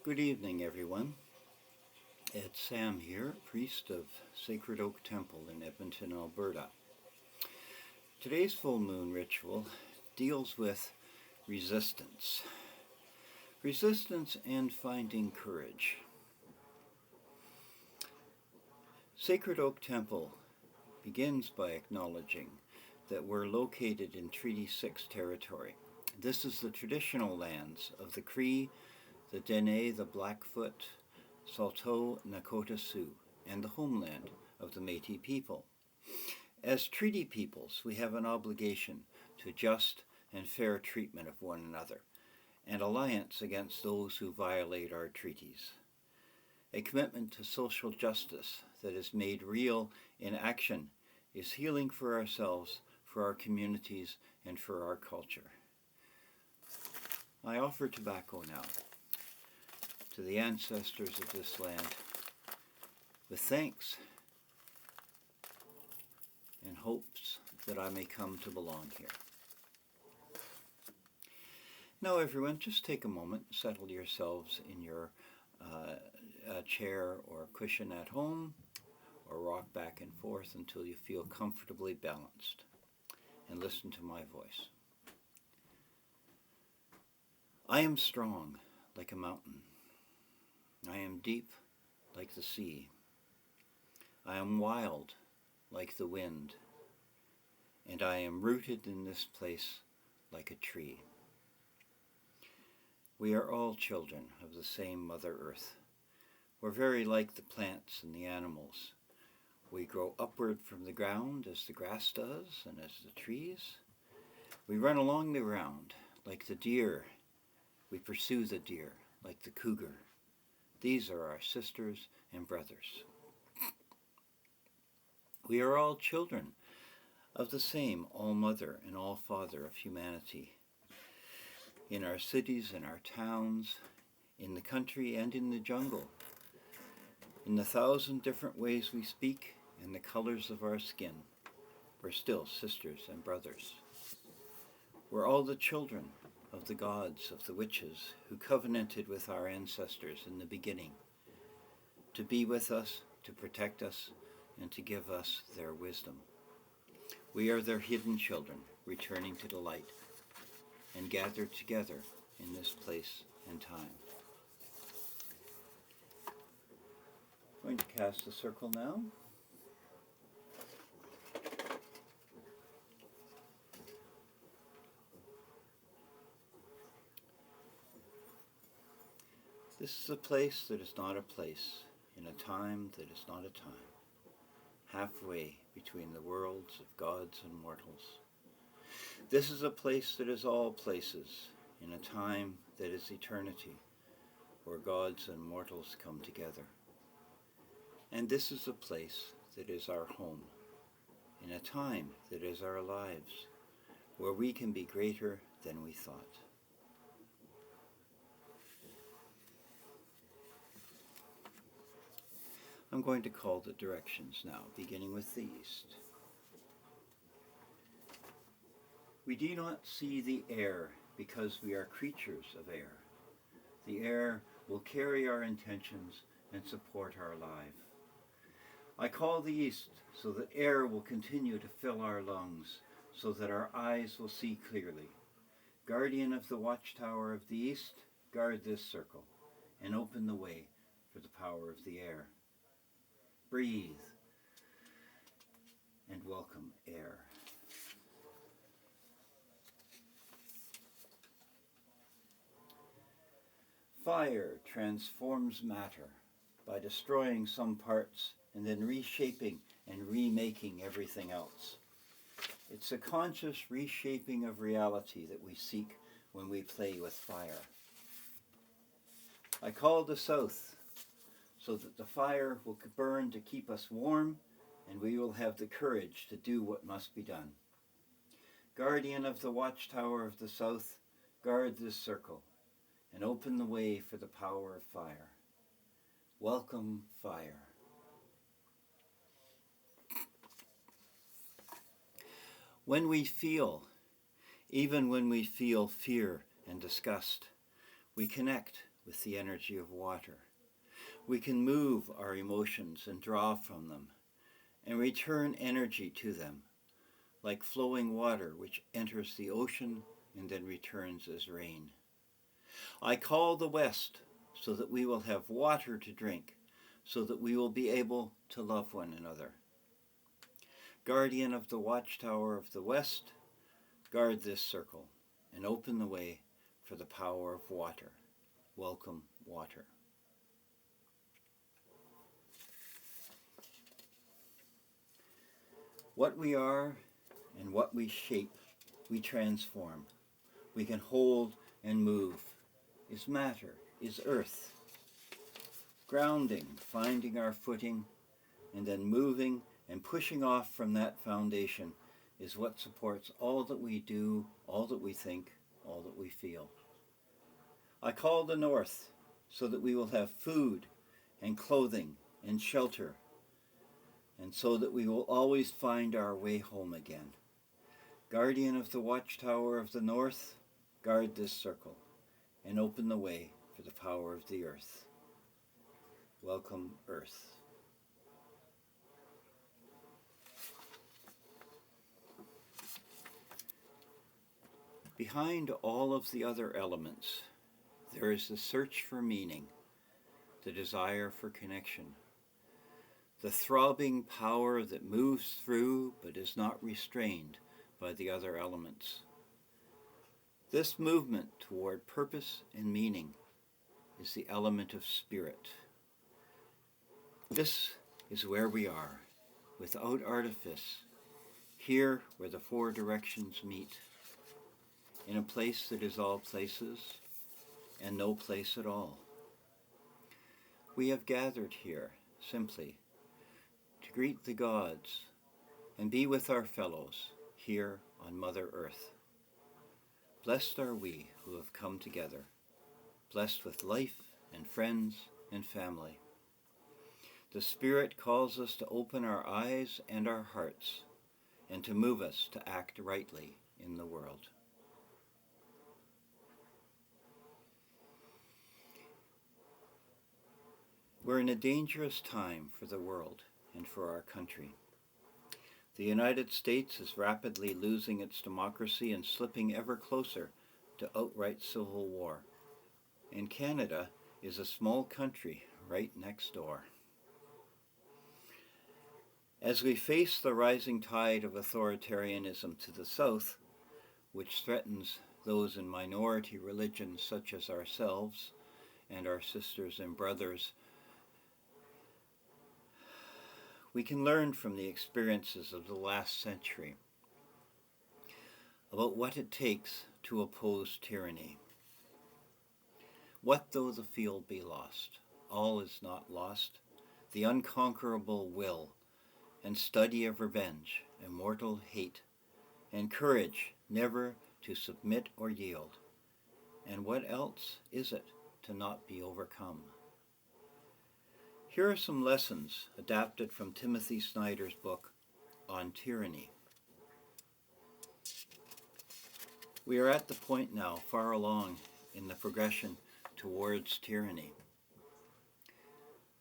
Good evening, everyone. It's Sam here, priest of Sacred Oak Temple in Edmonton, Alberta. Today's full moon ritual deals with resistance. Resistance and finding courage. Sacred Oak Temple begins by acknowledging that we're located in Treaty 6 territory. This is the traditional lands of the Cree, the Dene, the Blackfoot, Saulteaux, Nakota Sioux, and the homeland of the Métis people. As treaty peoples, we have an obligation to just and fair treatment of one another, and alliance against those who violate our treaties. A commitment to social justice that is made real in action is healing for ourselves, for our communities, and for our culture. I offer tobacco now to the ancestors of this land with thanks and hopes that I may come to belong here. Now everyone, just take a moment, settle yourselves in your chair or cushion at home, or rock back and forth until you feel comfortably balanced, and listen to my voice. I am strong like a mountain. I am deep like the sea. I am wild like the wind, and I am rooted in this place like a tree. We are all children of the same Mother Earth. We're very like the plants and the animals. We grow upward from the ground as the grass does and as the trees. We run along the ground like the deer. We pursue the deer like the cougar. These are our sisters and brothers. We are all children of the same All-Mother and All-Father of humanity. In our cities, in our towns, in the country and in the jungle, in the 1,000 different ways we speak and the colors of our skin, we're still sisters and brothers. We're all the children of the gods, of the witches, who covenanted with our ancestors in the beginning to be with us, to protect us, and to give us their wisdom. We are their hidden children, returning to the light, and gathered together in this place and time. I'm going to cast a circle now. This is a place that is not a place, in a time that is not a time, halfway between the worlds of gods and mortals. This is a place that is all places, in a time that is eternity, where gods and mortals come together. And this is a place that is our home, in a time that is our lives, where we can be greater than we thought. I'm going to call the directions now, beginning with the east. We do not see the air because we are creatures of air. The air will carry our intentions and support our life. I call the east so that air will continue to fill our lungs, so that our eyes will see clearly. Guardian of the watchtower of the east, guard this circle and open the way for the power of the air. Breathe and welcome air. Fire transforms matter by destroying some parts and then reshaping and remaking everything else. It's a conscious reshaping of reality that we seek when we play with fire. I call the south so that the fire will burn to keep us warm, and we will have the courage to do what must be done. Guardian of the watchtower of the south, guard this circle and open the way for the power of fire. Welcome fire. When we feel, even when we feel fear and disgust, we connect with the energy of water. We can move our emotions and draw from them, and return energy to them, like flowing water which enters the ocean and then returns as rain. I call the West so that we will have water to drink, so that we will be able to love one another. Guardian of the watchtower of the West, guard this circle and open the way for the power of water. Welcome, water. What we are and what we shape, we transform. We can hold and move, is matter, is earth. Grounding, finding our footing, and then moving and pushing off from that foundation is what supports all that we do, all that we think, all that we feel. I call the North so that we will have food and clothing and shelter, and so that we will always find our way home again. Guardian of the watchtower of the North, guard this circle and open the way for the power of the earth. Welcome, Earth. Behind all of the other elements, there is the search for meaning, the desire for connection, the throbbing power that moves through but is not restrained by the other elements. This movement toward purpose and meaning is the element of spirit. This is where we are, without artifice, here where the four directions meet, in a place that is all places and no place at all. We have gathered here simply to greet the gods and be with our fellows here on Mother Earth. Blessed are we who have come together, blessed with life and friends and family. The Spirit calls us to open our eyes and our hearts and to move us to act rightly in the world. We're in a dangerous time for the world and for our country. The United States is rapidly losing its democracy and slipping ever closer to outright civil war. And Canada is a small country right next door. As we face the rising tide of authoritarianism to the south, which threatens those in minority religions such as ourselves and our sisters and brothers, we can learn from the experiences of the last century about what it takes to oppose tyranny. What though the field be lost? All is not lost. The unconquerable will and study of revenge, immortal hate, and courage never to submit or yield. And what else is it to not be overcome? Here are some lessons adapted from Timothy Snyder's book on tyranny. We are at the point now far along in the progression towards tyranny.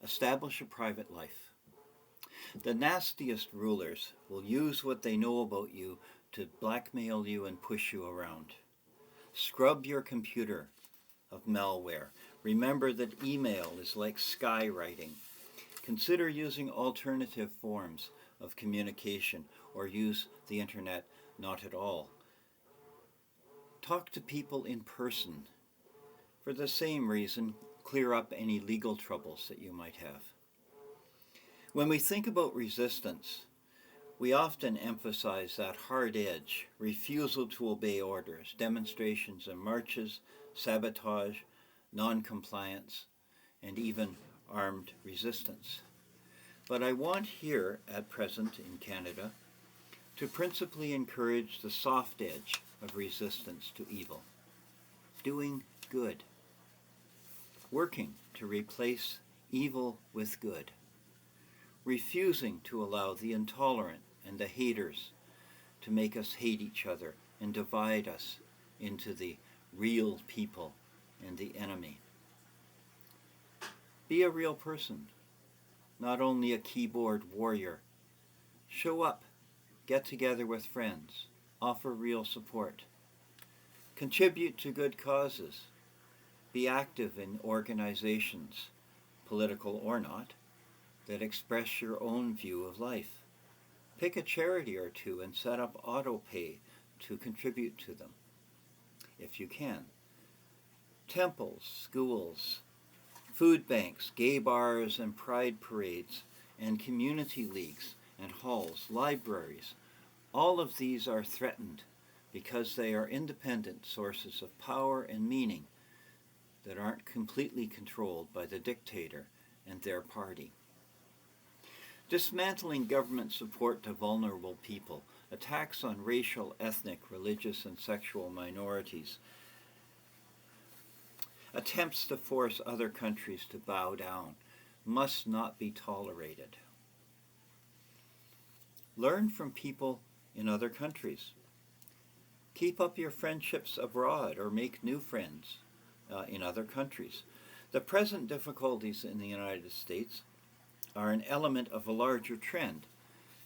Establish a private life. The nastiest rulers will use what they know about you to blackmail you and push you around. Scrub your computer of malware. Remember that email is like skywriting. Consider using alternative forms of communication or use the internet not at all. Talk to people in person. For the same reason, clear up any legal troubles that you might have. When we think about resistance, we often emphasize that hard edge, refusal to obey orders, demonstrations and marches, sabotage, non-compliance, and even armed resistance. But I want here, at present in Canada, to principally encourage the soft edge of resistance to evil, doing good, working to replace evil with good, refusing to allow the intolerant and the haters to make us hate each other and divide us into the real people and the enemy. Be a real person, not only a keyboard warrior. Show up, get together with friends, offer real support. Contribute to good causes. Be active in organizations, political or not, that express your own view of life. Pick a charity or two and set up auto pay to contribute to them, if you can. Temples, schools, food banks, gay bars and pride parades, and community leagues and halls, libraries, all of these are threatened because they are independent sources of power and meaning that aren't completely controlled by the dictator and their party. Dismantling government support to vulnerable people, attacks on racial, ethnic, religious, and sexual minorities, attempts to force other countries to bow down must not be tolerated. Learn from people in other countries. Keep up your friendships abroad or make new friends in other countries. The present difficulties in the United States are an element of a larger trend,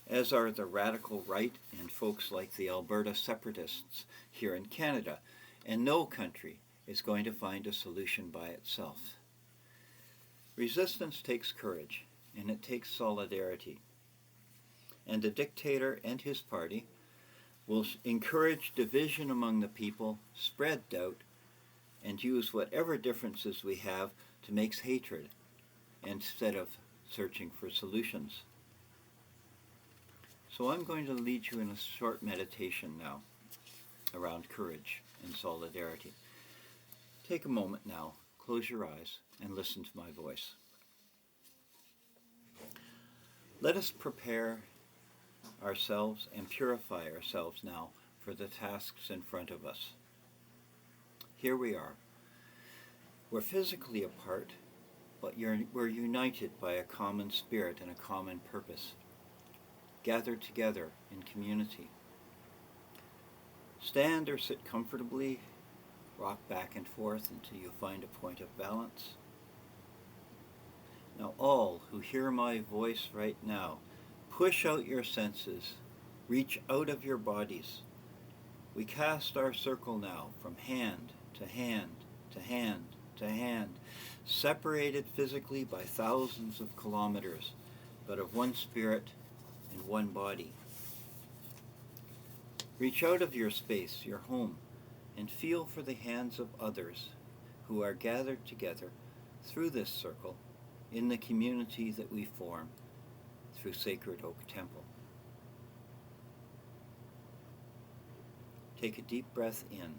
as are the radical right and folks like the Alberta separatists here in Canada, and no country is going to find a solution by itself. Resistance takes courage, and it takes solidarity. And the dictator and his party will encourage division among the people, spread doubt, and use whatever differences we have to make hatred instead of searching for solutions. So I'm going to lead you in a short meditation now around courage and solidarity. Take a moment now, close your eyes, and listen to my voice. Let us prepare ourselves and purify ourselves now for the tasks in front of us. Here we are. We're physically apart, but we're united by a common spirit and a common purpose, gathered together in community. Stand or sit comfortably, rock back and forth until you find a point of balance. Now all who hear my voice right now, push out your senses, reach out of your bodies. We cast our circle now from hand to hand to hand to hand, separated physically by thousands of kilometers, but of one spirit and one body. Reach out of your space, your home, and feel for the hands of others who are gathered together through this circle in the community that we form through Sacred Oak Temple. Take a deep breath in.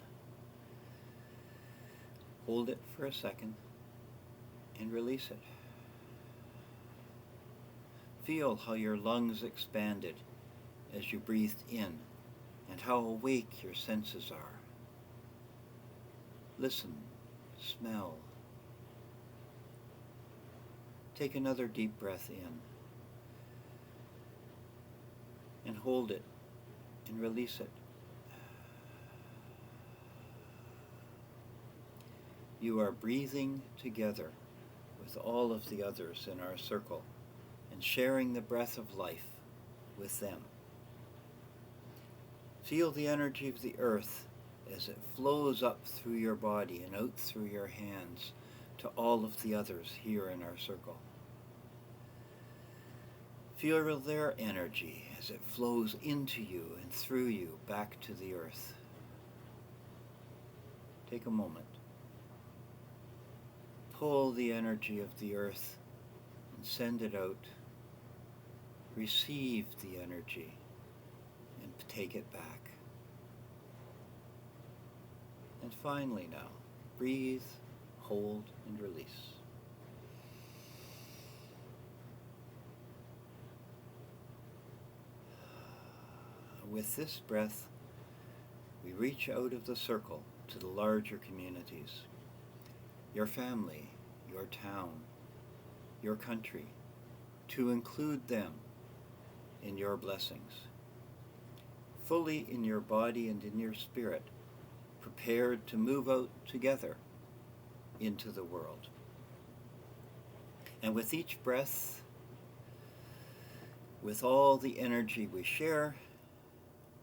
Hold it for a second and release it. Feel how your lungs expanded as you breathed in and how awake your senses are. Listen, smell. Take another deep breath in and hold it and release it. You are breathing together with all of the others in our circle and sharing the breath of life with them. Feel the energy of the earth as it flows up through your body and out through your hands to all of the others here in our circle. Feel their energy as it flows into you and through you back to the earth. Take a moment. Pull the energy of the earth and send it out. Receive the energy and take it back. And finally now, breathe, hold, and release. With this breath, we reach out of the circle to the larger communities. Your family, your town, your country, to include them in your blessings. Fully in your body and in your spirit, prepared to move out together into the world. And with each breath, with all the energy we share,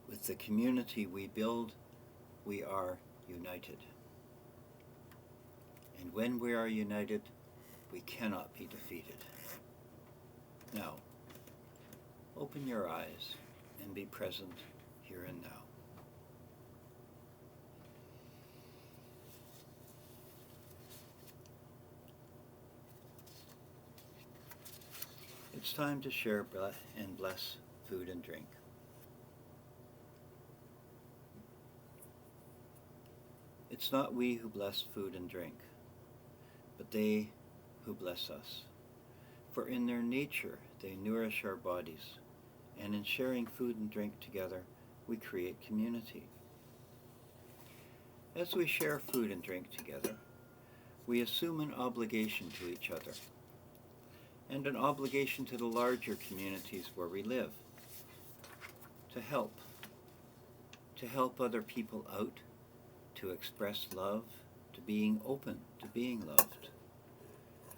with the community we build, we are united. And when we are united, we cannot be defeated. Now, open your eyes and be present here and now. It's time to share and bless food and drink. It's not we who bless food and drink, but they who bless us. For in their nature they nourish our bodies, and in sharing food and drink together, we create community. As we share food and drink together, we assume an obligation to each other, and an obligation to the larger communities where we live, to help other people out, to express love, to being open to being loved.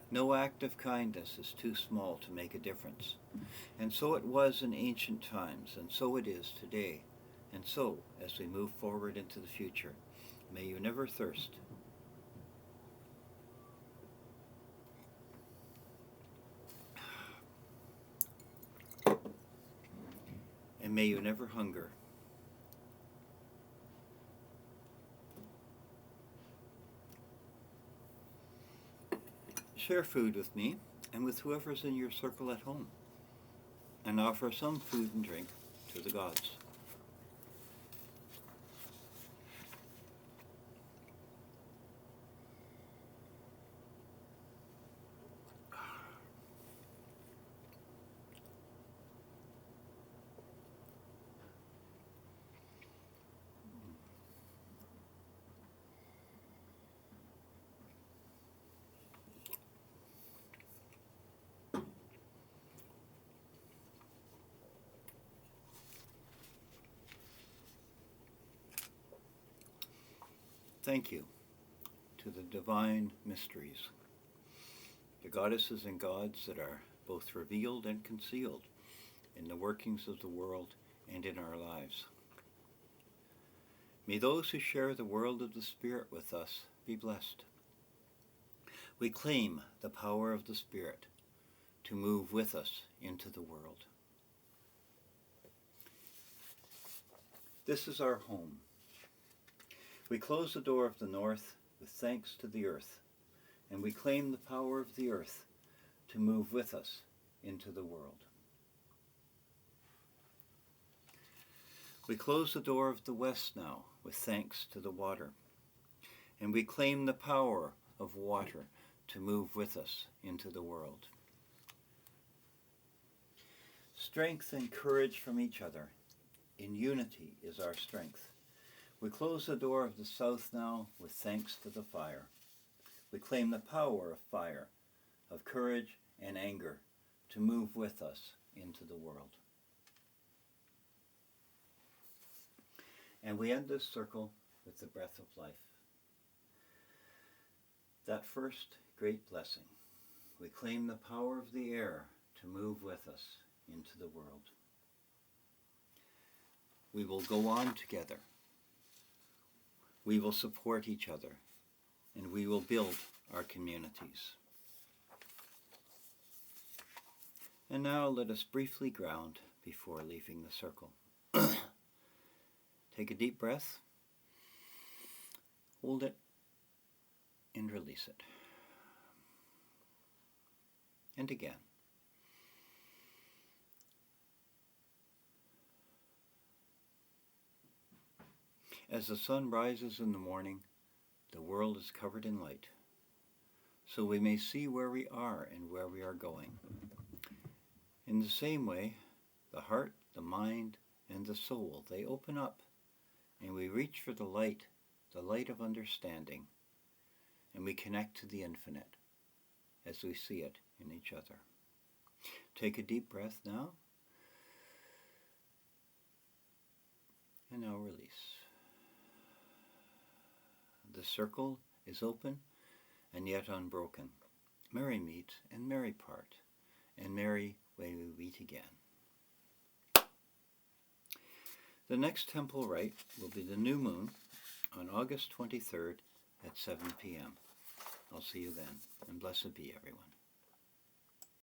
No act of kindness is too small to make a difference, and so it was in ancient times, and so it is today, and so as we move forward into the future, may you never thirst. And may you never hunger. Share food with me and with whoever's in your circle at home, and offer some food and drink to the gods. Thank you to the divine mysteries, the goddesses and gods that are both revealed and concealed in the workings of the world and in our lives. May those who share the world of the Spirit with us be blessed. We claim the power of the Spirit to move with us into the world. This is our home. We close the door of the north with thanks to the earth, and we claim the power of the earth to move with us into the world. We close the door of the west now with thanks to the water, and we claim the power of water to move with us into the world. Strength and courage from each other. In unity is our strength. We close the door of the south now with thanks to the fire. We claim the power of fire, of courage and anger to move with us into the world. And we end this circle with the breath of life. That first great blessing. We claim the power of the air to move with us into the world. We will go on together. We will support each other, and we will build our communities. And now let us briefly ground before leaving the circle. Take a deep breath, hold it, and release it. And again. As the sun rises in the morning, the world is covered in light, so we may see where we are and where we are going. In the same way, the heart, the mind, and the soul, they open up, and we reach for the light of understanding, and we connect to the infinite as we see it in each other. Take a deep breath now, and now release. The circle is open and yet unbroken. merry meet and merry part, and merry when we meet again. The next temple rite will be the new moon on August 23rd at 7 p.m. I'll see you then, and blessed be everyone.